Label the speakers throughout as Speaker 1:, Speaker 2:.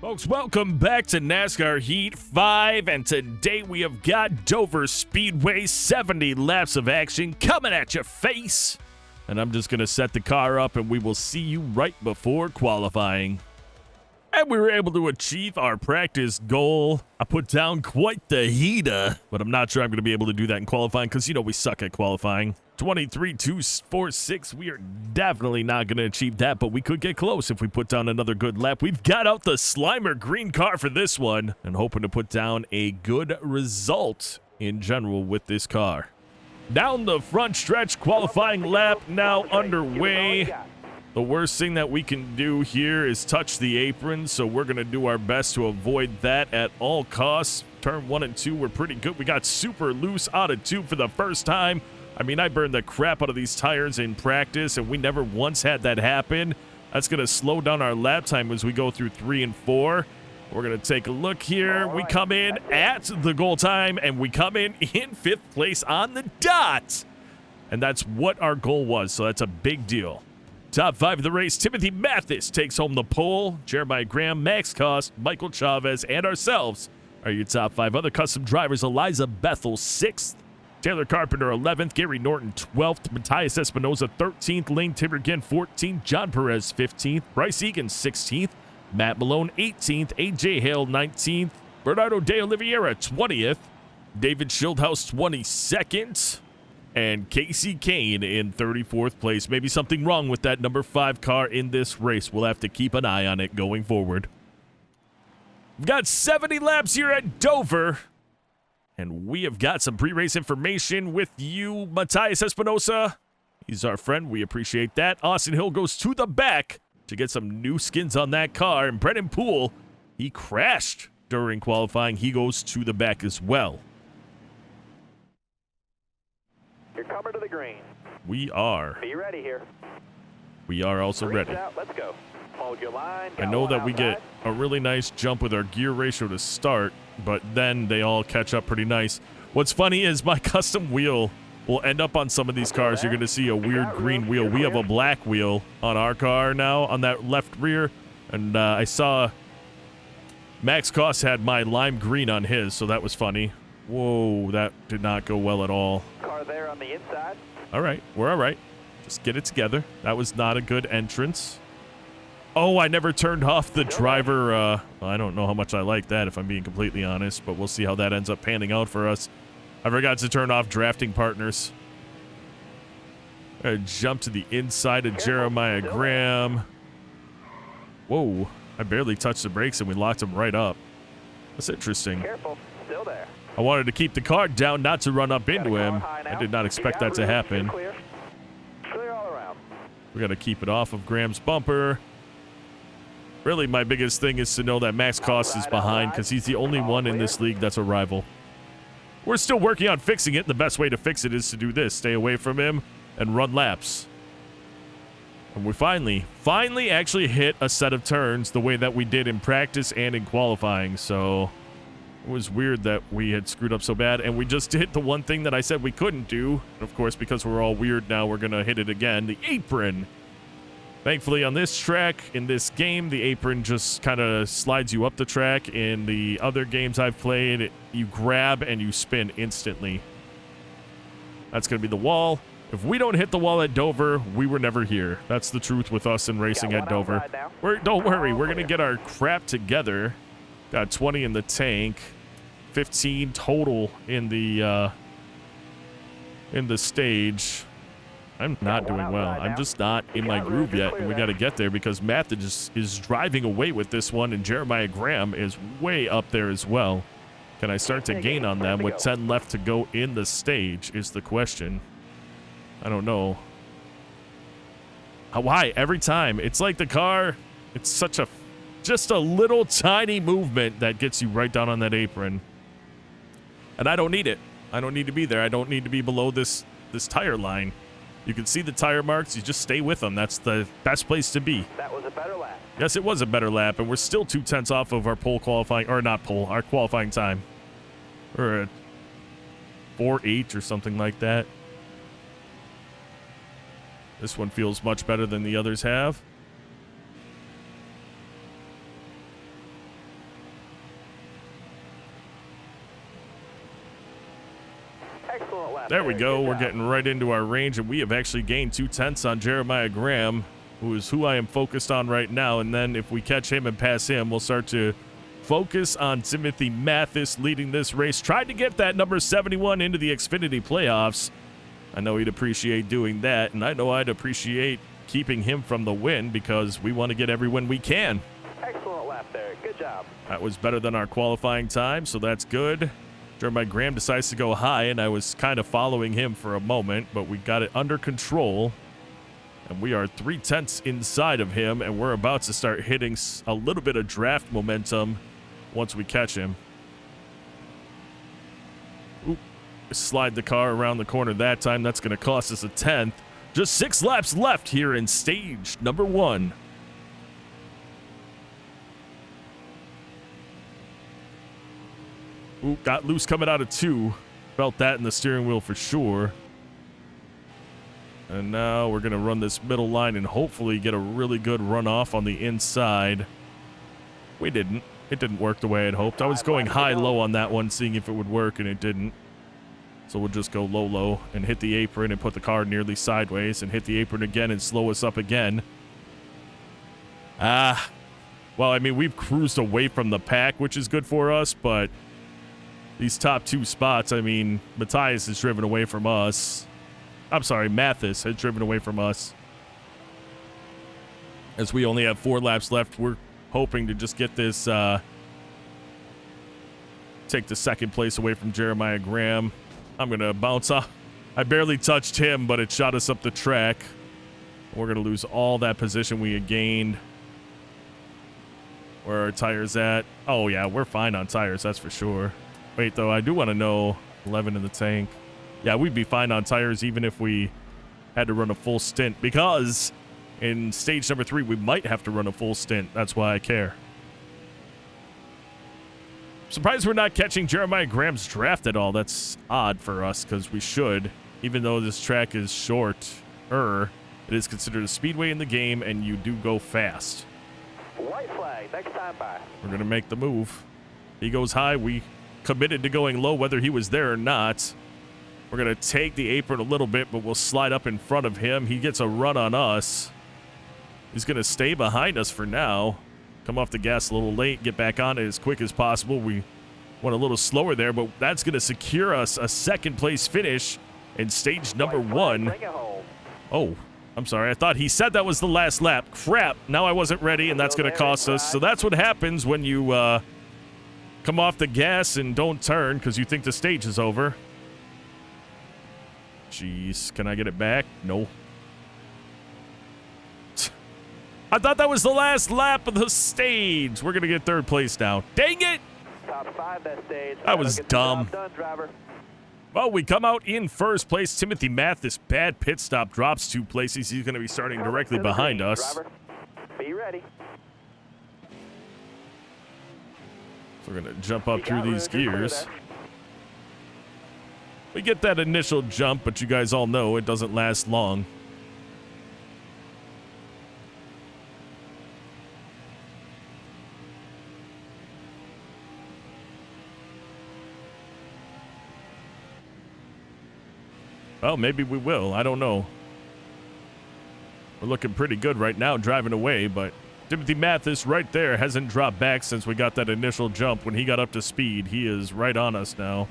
Speaker 1: Folks, welcome back to NASCAR Heat 5, and today we have got Dover Speedway, 70 laps of action coming at your face. And I'm just going to set the car up, and we will see you right before qualifying. And we were able to achieve our practice goal. I put down quite the heater, but I'm not sure I'm going to be able to do that in qualifying because, you know, we suck at qualifying. 23.246. We are definitely not going to achieve that, but we could get close if we put down another good lap. We've got out the Slimer green car for this one and hoping to put down a good result in general with this car. Down the front stretch, qualifying lap now underway. The worst thing that we can do here is touch the apron, so we're going to do our best to avoid that at all costs. Turn 1 and 2 were pretty good. We got super loose out of 2 for the first time. I mean, I burned the crap out of these tires in practice, and we never once had that happen. That's going to slow down our lap time as we go through 3 and 4. We're going to take a look here. We come in at the goal time, and we come in 5th place on the dot. And that's what our goal was, so that's a big deal. Top 5 of the race, Timothy Mathis takes home the pole. Jeremiah Graham, Max Cost, Michael Chavez, and ourselves are your top 5 other custom drivers. Eliza Bethel, 6th. Taylor Carpenter, 11th. Gary Norton, 12th. Matthias Espinoza, 13th. Lane Timbergen, 14th. John Perez, 15th. Bryce Egan, 16th. Matt Malone, 18th. A.J. Hale, 19th. Bernardo de Oliveira, 20th. David Schildhaus, 22nd. And Casey Kane in 34th place. Maybe something wrong with that number 5 car in this race. We'll have to keep an eye on it going forward. We've got 70 laps here at Dover. And we have got some pre-race information with you, Matthias Espinosa. He's our friend. We appreciate that. Austin Hill goes to the back to get some new skins on that car. And Brennan Poole, he crashed during qualifying. He goes to the back as well.
Speaker 2: You're coming to the green.
Speaker 1: We are.
Speaker 2: Be ready here.
Speaker 1: We are also ready.
Speaker 2: Out. Let's go. Hold your line.
Speaker 1: I know that we get a really nice jump with our gear ratio to start, but then they all catch up pretty nice. What's funny is my custom wheel will end up on some of these cars. You're going to see a weird green wheel. We have a black wheel on our car now on that left rear, and I saw Max Koss had my lime green on his, so that was funny. Whoa, that did not go well at all.
Speaker 2: Car there on the inside.
Speaker 1: All right, we're all right. Just get it together. That was not a good entrance. Oh, I never turned off the driver. I don't know how much I like that, if I'm being completely honest, but we'll see how that ends up panning out for us. I forgot to turn off drafting partners. Jump to the inside of Jeremiah Graham. Whoa, I barely touched the brakes and we locked him right up. That's interesting.
Speaker 2: Careful, still there.
Speaker 1: I wanted to keep the car down, not to run up into him. I did not expect that to happen.
Speaker 2: Clear all around.
Speaker 1: We got to keep it off of Graham's bumper. Really, my biggest thing is to know that Max Koss is behind because he's the only one in this league that's a rival. We're still working on fixing it. The best way to fix it is to do this. Stay away from him and run laps. And we finally actually hit a set of turns the way that we did in practice and in qualifying. So it was weird that we had screwed up so bad. And we just did the one thing that I said we couldn't do. Of course, because we're all weird now, we're going to hit it again. The apron. Thankfully, on this track, in this game, the apron just kind of slides you up the track. In the other games I've played, you grab and you spin instantly. That's going to be the wall. If we don't hit the wall at Dover, we were never here. That's the truth with us in racing at Dover. Don't worry, we're going to get our crap together. Got 20 in the tank, 15 total in the stage. I'm not doing well. I'm just not in my groove yet, and we got to get there because Matt is driving away with this one, and Jeremiah Graham is way up there as well. Can I start to gain on them with 10 left to go in the stage is the question. I don't know. Why? Every time. It's like the car, it's such a, just a little tiny movement that gets you right down on that apron. And I don't need it. I don't need to be there. I don't need to be below this tire line. You can see the tire marks. You just stay with them. That's the best place to be.
Speaker 2: That was a better lap.
Speaker 1: Yes, it was a better lap, and we're still 2/10 off of our pole qualifying, or not pole, our qualifying time. We're at 4.8 or something like that. This one feels much better than the others have.
Speaker 2: Excellent lap.
Speaker 1: There we go.
Speaker 2: Good
Speaker 1: We're
Speaker 2: job.
Speaker 1: getting right into our range, and we have actually gained 2/10 on Jeremiah Graham, who is who I am focused on right now. And then if we catch him and pass him, we'll start to focus on Timothy Mathis leading this race. Tried to get that number 71 into the Xfinity playoffs. I know he'd appreciate doing that, and I know I'd appreciate keeping him from the win because we want to get every win we can.
Speaker 2: Excellent lap there. Good job.
Speaker 1: That was better than our qualifying time, so that's good. Jeremiah Graham decides to go high, and I was kind of following him for a moment, but we got it under control. And we are 3/10 inside of him, and we're about to start hitting a little bit of draft momentum once we catch him. Oop. Slide the car around the corner that time. That's going to cost us a 10th. Just 6 laps left here in stage number 1. Ooh, got loose coming out of 2. Felt that in the steering wheel for sure. And now we're going to run this middle line and hopefully get a really good runoff on the inside. We didn't. It didn't work the way I had hoped. I was going high-low on that one, seeing if it would work, and it didn't. So we'll just go low-low and hit the apron and put the car nearly sideways and hit the apron again and slow us up again. Well, I mean, we've cruised away from the pack, which is good for us, but these top 2 spots, I mean, Matthias has driven away from us. I'm sorry, Mathis has driven away from us. As we only have 4 laps left, we're hoping to just get this, take the 2nd place away from Jeremiah Graham. I'm going to bounce off. I barely touched him, but it shot us up the track. We're going to lose all that position we had gained. Where are our tires at? Oh, yeah, we're fine on tires, that's for sure. Wait, though, I do want to know 11 in the tank. Yeah, we'd be fine on tires even if we had to run a full stint, because in stage number 3, we might have to run a full stint. That's why I care. Surprised we're not catching Jeremiah Graham's draft at all. That's odd for us because we should. Even though this track is shorter, it is considered a speedway in the game, and you do go fast.
Speaker 2: White flag. Next time by.
Speaker 1: We're going to make the move. He goes high. We committed to going low whether he was there or not. We're going to take the apron a little bit, but we'll slide up in front of him. He gets a run on us. He's going to stay behind us for now. Come off the gas a little late, get back on it as quick as possible. We went a little slower there, but that's going to secure us a 2nd place finish in stage number 1.
Speaker 2: Bring it home.
Speaker 1: Oh, I'm sorry. I thought he said that was the last lap. Crap. Now I wasn't ready, and that's going to cost us. So that's what happens when you come off the gas and don't turn because you think the stage is over. Jeez, can I get it back? No. I thought that was the last lap of the stage. We're going to get 3rd place now. Dang it!
Speaker 2: Top 5 that stage.
Speaker 1: That was
Speaker 2: Get the
Speaker 1: dumb.
Speaker 2: job done, driver.
Speaker 1: Well, we come out in 1st place. Timothy Mathis, bad pit stop, drops 2 places. He's going to be starting directly behind us.
Speaker 2: Driver, be ready.
Speaker 1: So we're going to jump up through these gears. We get that initial jump, but you guys all know it doesn't last long. Well, maybe we will. I don't know. We're looking pretty good right now driving away, but Timothy Mathis right there hasn't dropped back since we got that initial jump. When he got up to speed, he is right on us now.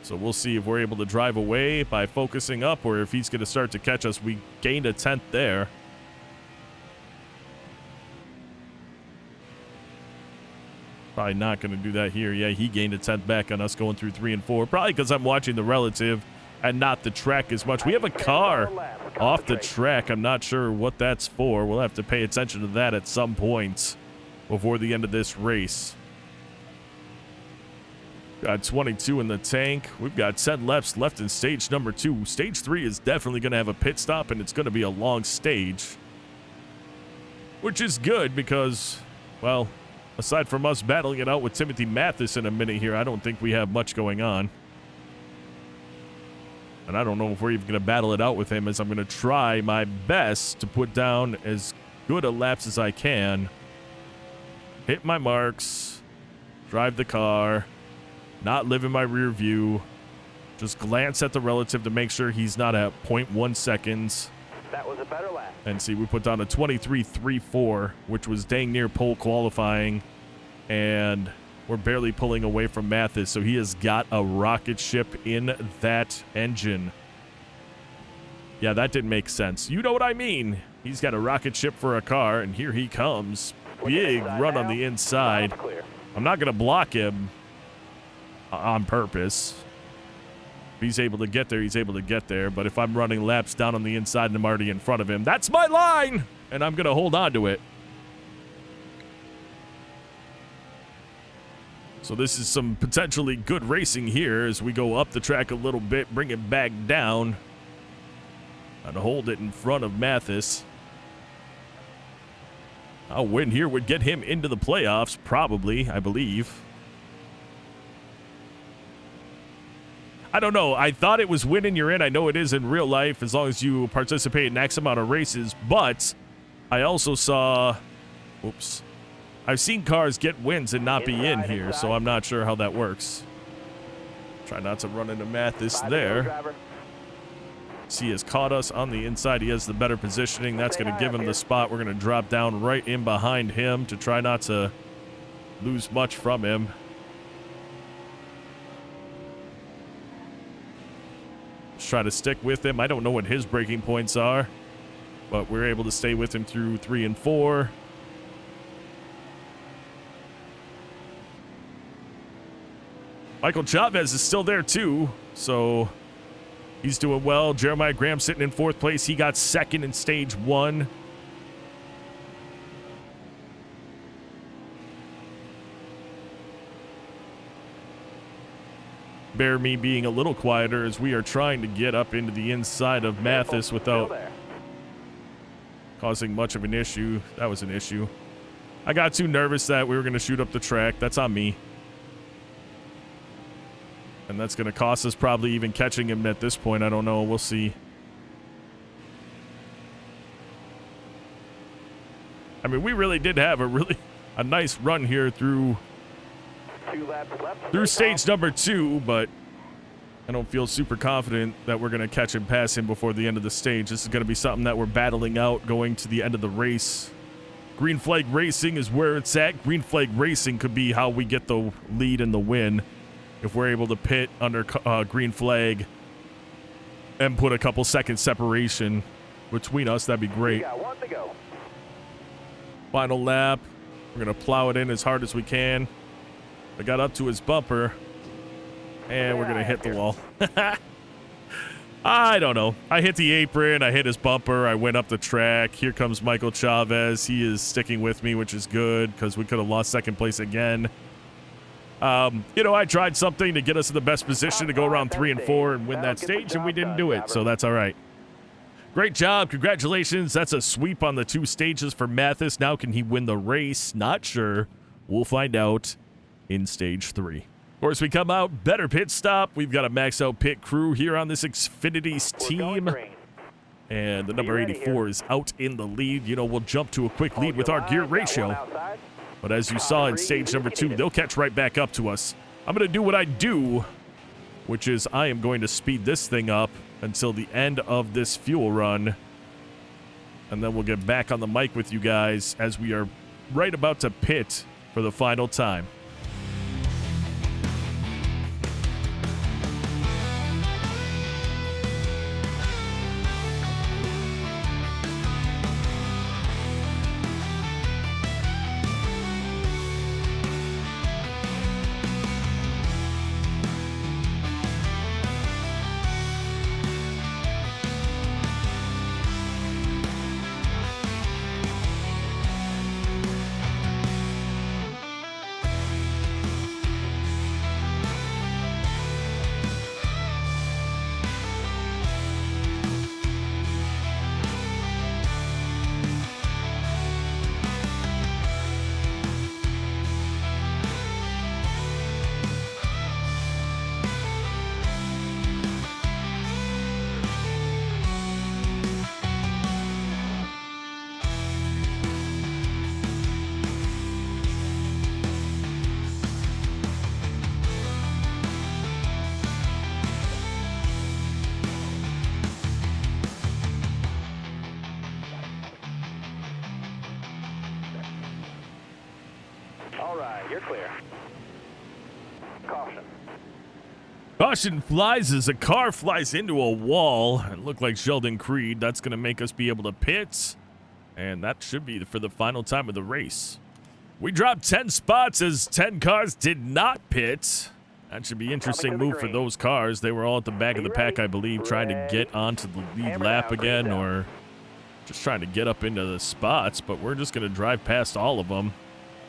Speaker 1: So we'll see if we're able to drive away by focusing up or if he's going to start to catch us. We gained a 10th there. Probably not going to do that here. Yeah, he gained a 10th back on us going through 3 and 4. Probably because I'm watching the relative and not the track as much. We have a car off the track. I'm not sure what that's for. We'll have to pay attention to that at some point before the end of this race. Got 22 in the tank. We've got 10 laps left in stage number 2. Stage 3 is definitely going to have a pit stop, and it's going to be a long stage. Which is good because, well, aside from us battling it out with Timothy Mathis in a minute here, I don't think we have much going on. And I don't know if we're even going to battle it out with him, as I'm going to try my best to put down as good a laps as I can. Hit my marks. Drive the car. Not live in my rear view. Just glance at the relative to make sure he's not at 0.1 seconds.
Speaker 2: That was a better lap.
Speaker 1: And see, we put down a 23.34, which was dang near pole qualifying. And we're barely pulling away from Mathis, so he has got a rocket ship in that engine. Yeah, that didn't make sense. You know what I mean. He's got a rocket ship for a car, and here he comes. Big run on the inside. I'm not going to block him on purpose. If he's able to get there, he's able to get there. But if I'm running laps down on the inside and I'm already in front of him, that's my line! And I'm going to hold on to it. So this is some potentially good racing here as we go up the track a little bit, bring it back down, and hold it in front of Mathis. A win here would get him into the playoffs, probably, I believe. I don't know. I thought it was winning you're in. I know it is in real life as long as you participate in X amount of races, but I also saw, oops, I've seen cars get wins and not be in here, so I'm not sure how that works. Try not to run into Mathis there. He has caught us on the inside. He has the better positioning. That's going to give him the spot. We're going to drop down right in behind him to try not to lose much from him. Just try to stick with him. I don't know what his braking points are, but we're able to stay with him through 3 and 4. Michael Chavez is still there too, so he's doing well. Jeremiah Graham sitting in 4th place. He got 2nd in stage 1. Bear me being a little quieter as we are trying to get up into the inside of Mathis without causing much of an issue. That was an issue. I got too nervous that we were going to shoot up the track. That's on me. And that's going to cost us probably even catching him at this point. I don't know. We'll see. I mean, we really did have a nice run here through stage number 2, but I don't feel super confident that we're going to catch and pass him before the end of the stage. This is going to be something that we're battling out going to the end of the race. Green flag racing is where it's at. Green flag racing could be how we get the lead and the win. If we're able to pit under green flag and put a couple seconds separation between us, that'd be great.
Speaker 2: Got 1 to go.
Speaker 1: Final lap. We're going to plow it in as hard as we can. I got up to his bumper, and we're going to hit the wall. I don't know. I hit the apron. I hit his bumper. I went up the track. Here comes Michael Chavez. He is sticking with me, which is good because we could have lost 2nd place again. You know, I tried something to get us in the best position to go around 3 and 4 and win that stage, and we didn't do it, so that's all right. Great job. Congratulations. That's a sweep on the 2 stages for Mathis. Now can he win the race? Not sure. We'll find out in stage 3. Of course, we come out, better pit stop. We've got a max out pit crew here on this Xfinity's team. And the number 84 is out in the lead. You know, we'll jump to a quick lead with our gear ratio. But as you saw in stage number 2, they'll catch right back up to us. I'm going to do what I do, which is I am going to speed this thing up until the end of this fuel run. And then we'll get back on the mic with you guys as we are right about to pit for the final time.
Speaker 2: All right, you're clear. Caution.
Speaker 1: Caution flies as a car flies into a wall. It looked like Sheldon Creed. That's going to make us be able to pit. And that should be for the final time of the race. We dropped 10 spots as 10 cars did not pit. That should be an interesting move for those cars. They were all at the back of the pack, I believe, trying to get onto the lead lap again or just trying to get up into the spots. But we're just going to drive past all of them.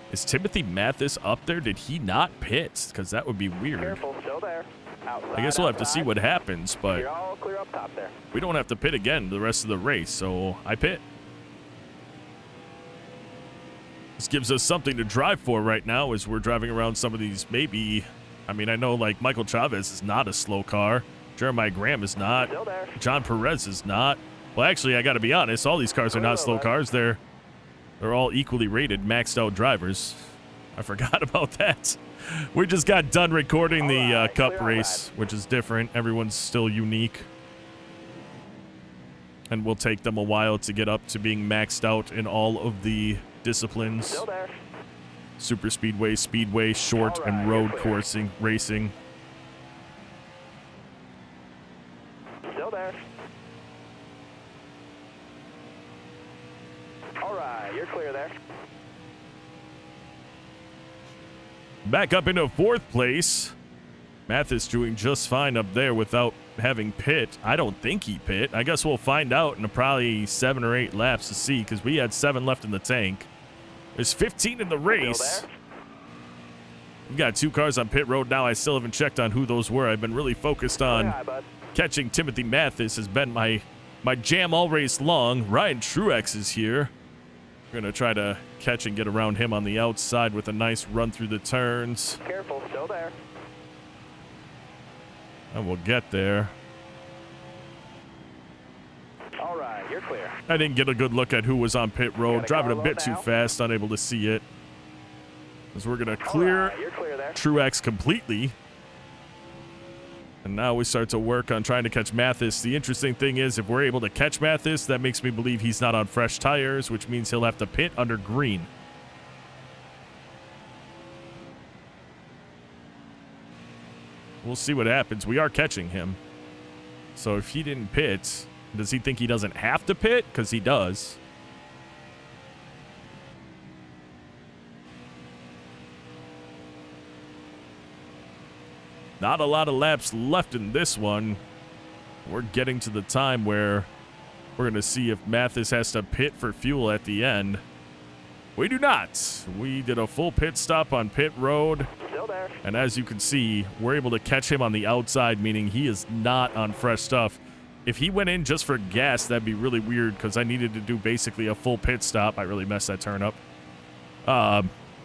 Speaker 1: Is Timothy Mathis up there? Did he not pit? Because that would be weird.
Speaker 2: Careful, still there. Outside,
Speaker 1: I guess we'll have to see what happens, but
Speaker 2: you're all clear up top there.
Speaker 1: we don't have to pit again the rest of the race, so I pit. This gives us something to drive for right now as we're driving around some of these maybe, I mean, I know like Michael Chavez is not a slow car. Jeremiah Graham is not.
Speaker 2: Still there.
Speaker 1: John Perez is not. Well, actually, I got to be honest, all these cars are not slow cars. They're all equally rated, maxed out drivers. I forgot about that. We just got done recording the Cup race, which is different. Everyone's still unique. And will take them a while to get up to being maxed out in all of the disciplines.
Speaker 2: Still there.
Speaker 1: Super speedway, speedway, short, and road coursing, racing.
Speaker 2: Still there. All right, you're clear there.
Speaker 1: Back up into fourth place. Mathis doing just fine up there without having pit. I don't think he pit. I guess we'll find out in probably 7 or 8 laps to see because we had 7 left in the tank. There's 15 in the race. We've got 2 cars on pit road now. I still haven't checked on who those were. I've been really focused on catching Timothy Mathis has been my jam all race long. Ryan Truex is here. We're going to try to catch and get around him on the outside with a nice run through the turns.
Speaker 2: Careful, still there.
Speaker 1: And we'll get there.
Speaker 2: All right, you're clear.
Speaker 1: I didn't get a good look at who was on pit road. Driving a bit too fast, unable to see it. As we're going to clear Truex completely. And now we start to work on trying to catch Mathis. The interesting thing is, if we're able to catch Mathis, that makes me believe he's not on fresh tires, which means he'll have to pit under green. We'll see what happens. We are catching him. So if he didn't pit, does he think he doesn't have to pit? Because he does. Not a lot of laps left in this one. We're getting to the time where we're going to see if Mathis has to pit for fuel at the end. We do not. We did a full pit stop on pit road.
Speaker 2: Still there.
Speaker 1: And as you can see, we're able to catch him on the outside, meaning he is not on fresh stuff. If he went in just for gas, that'd be really weird because I needed to do basically a full pit stop. I really messed that turn up.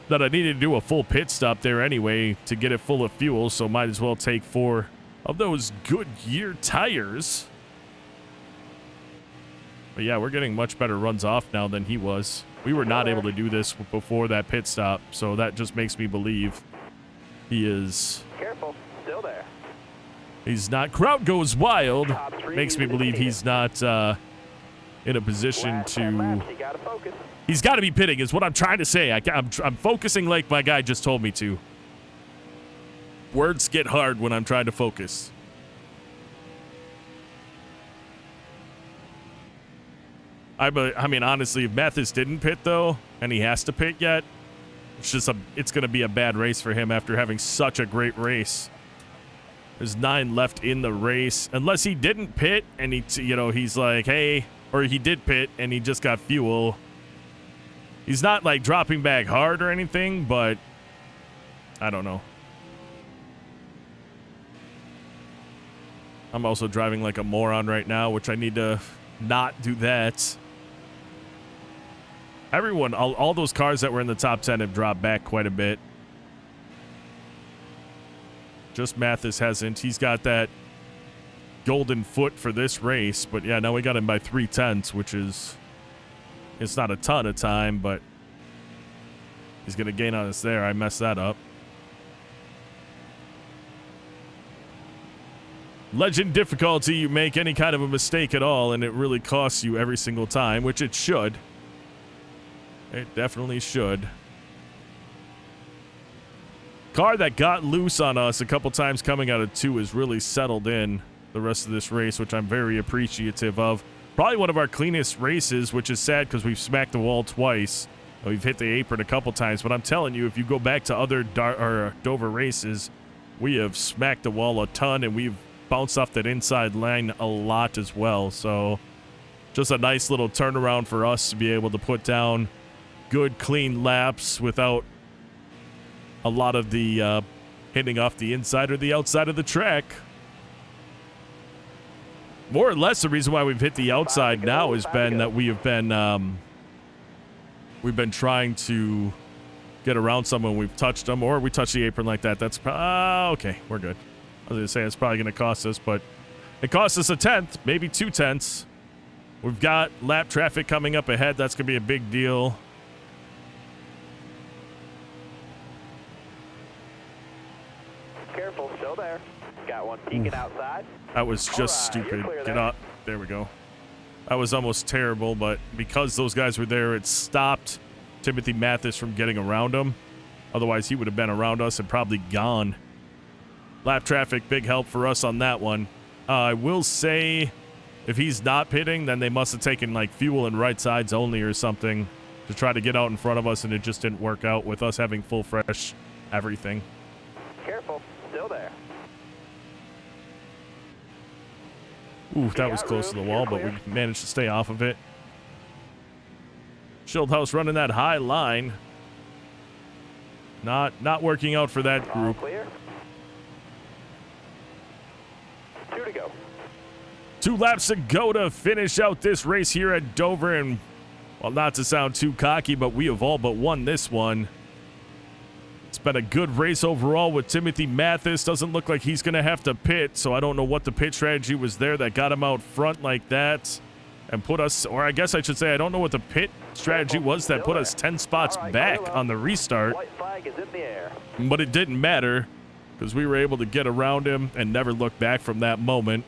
Speaker 1: That I needed to do a full pit stop there anyway to get it full of fuel, so might as well take 4 of those Goodyear tires. But yeah, we're getting much better runs off now than he was. We were not able to do this before that pit stop, so that just makes me believe he is...
Speaker 2: Careful, still there.
Speaker 1: He's not... Crowd goes wild. Makes me believe he's not in a position to... He's got to be pitting is what I'm trying to say. I'm focusing like my guy just told me to. Words get hard when I'm trying to focus. I mean, honestly, if Mathis didn't pit, though, and he has to pit yet, it's going to be a bad race for him after having such a great race. There's 9 left in the race. Unless he didn't pit and he's like, hey, or he did pit and he just got fuel. He's not like dropping back hard or anything, but I don't know. I'm also driving like a moron right now, which I need to not do that. Everyone, all those cars that were in the top 10 have dropped back quite a bit. Just Mathis hasn't. He's got that golden foot for this race, but yeah, now we got him by 3/10, which is... It's not a ton of time, but he's going to gain on us there. I messed that up. Legend difficulty, you make any kind of a mistake at all, and it really costs you every single time, which it should. It definitely should. car that got loose on us a couple times coming out of 2 has really settled in the rest of this race, which I'm very appreciative of. Probably one of our cleanest races, which is sad because we've smacked the wall twice. We've hit the apron a couple times, but I'm telling you, if you go back to other Dover races, we have smacked the wall a ton, and we've bounced off that inside line a lot as well. So just a nice little turnaround for us to be able to put down good, clean laps without a lot of the hitting off the inside or the outside of the track. More or less, the reason why we've hit the outside now has been that we've been trying to get around someone. We've touched them, or we touch the apron like that. That's okay. We're good. I was gonna say it's probably gonna cost us, but it cost us a tenth, maybe 2 tenths. We've got lap traffic coming up ahead. That's gonna be a big deal.
Speaker 2: Careful, still there. Got one peeking outside.
Speaker 1: That was just stupid. Get up. There we go. That was almost terrible, but because those guys were there, it stopped Timothy Mathis from getting around him. Otherwise, he would have been around us and probably gone. Lap traffic, big help for us on that one. I will say, if he's not pitting, then they must have taken like fuel and right sides only or something to try to get out in front of us, and it just didn't work out with us having full fresh everything.
Speaker 2: Careful, still there.
Speaker 1: Ooh, that was close to the wall, but we managed to stay off of it. Schildhouse running that high line. Not working out for that group.
Speaker 2: Clear. 2 to go.
Speaker 1: 2 laps to go to finish out this race here at Dover, and well, not to sound too cocky, but we have all but won this one. It's been a good race overall with Timothy Mathis. Doesn't look like he's going to have to pit, so I don't know what the pit strategy was there that got him out front like that and put us, or I guess I should say I don't know what the pit strategy was that put us 10 spots back on the restart.
Speaker 2: White flag is in the air.
Speaker 1: But it didn't matter because we were able to get around him and never look back from that moment.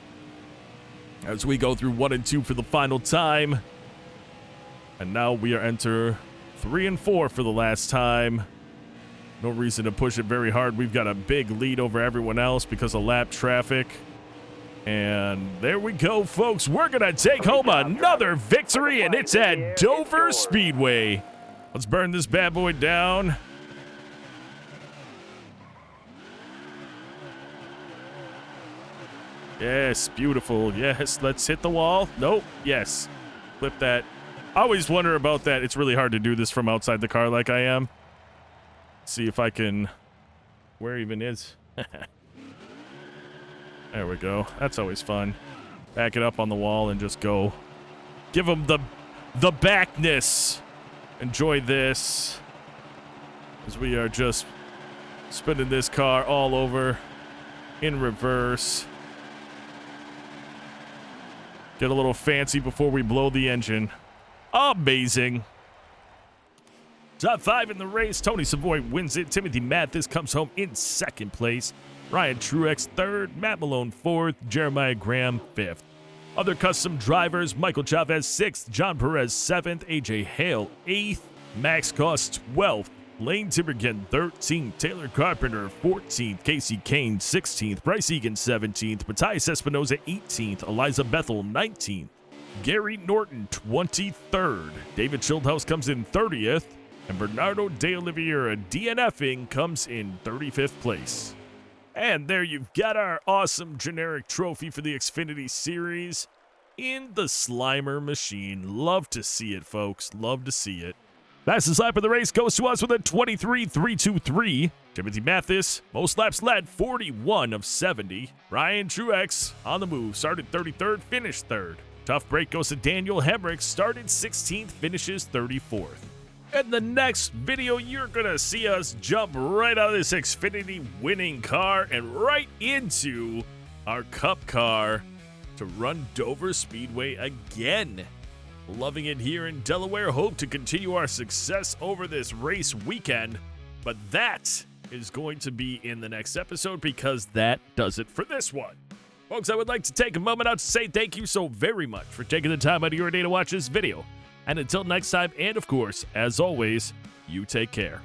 Speaker 1: As we go through 1 and 2 for the final time. And now we are enter 3 and 4 for the last time. No reason to push it very hard. We've got a big lead over everyone else because of lap traffic. And there we go, folks. We're going to take home another victory, and it's at Dover Speedway. Let's burn this bad boy down. Yes, beautiful. Yes, let's hit the wall. Nope. Yes. Flip that. I always wonder about that. It's really hard to do this from outside the car like I am. See if I can... Where even is? There we go. That's always fun. Back it up on the wall and just go. Give them the backness. Enjoy this. As we are just spinning this car all over in reverse. Get a little fancy before we blow the engine. Amazing. Top 5 in the race. Tony Savoy wins it. Timothy Mathis comes home in 2nd place. Ryan Truex 3rd. Matt Malone 4th. Jeremiah Graham 5th. Other custom drivers, Michael Chavez 6th. John Perez 7th. AJ Hale 8th. Max Cost 12th. Lane Timbergen 13th. Taylor Carpenter 14th. Casey Kane 16th. Bryce Egan 17th. Matthias Espinoza 18th. Eliza Bethel 19th. Gary Norton 23rd. David Schildhouse comes in 30th. And Bernardo De Oliveira DNFing comes in 35th place. And there you've got our awesome generic trophy for the Xfinity Series in the Slimer machine. Love to see it, folks. Love to see it. Fastest lap of the race goes to us with a 23.323. Timothy Mathis, most laps led, 41 of 70. Ryan Truex on the move, started 33rd, finished 3rd. Tough break goes to Daniel Hemrick, started 16th, finishes 34th. In the next video, you're going to see us jump right out of this Xfinity winning car and right into our Cup car to run Dover Speedway again. Loving it here in Delaware. Hope to continue our success over this race weekend. But that is going to be in the next episode because that does it for this one. Folks, I would like to take a moment out to say thank you so very much for taking the time out of your day to watch this video. And until next time, and of course, as always, you take care.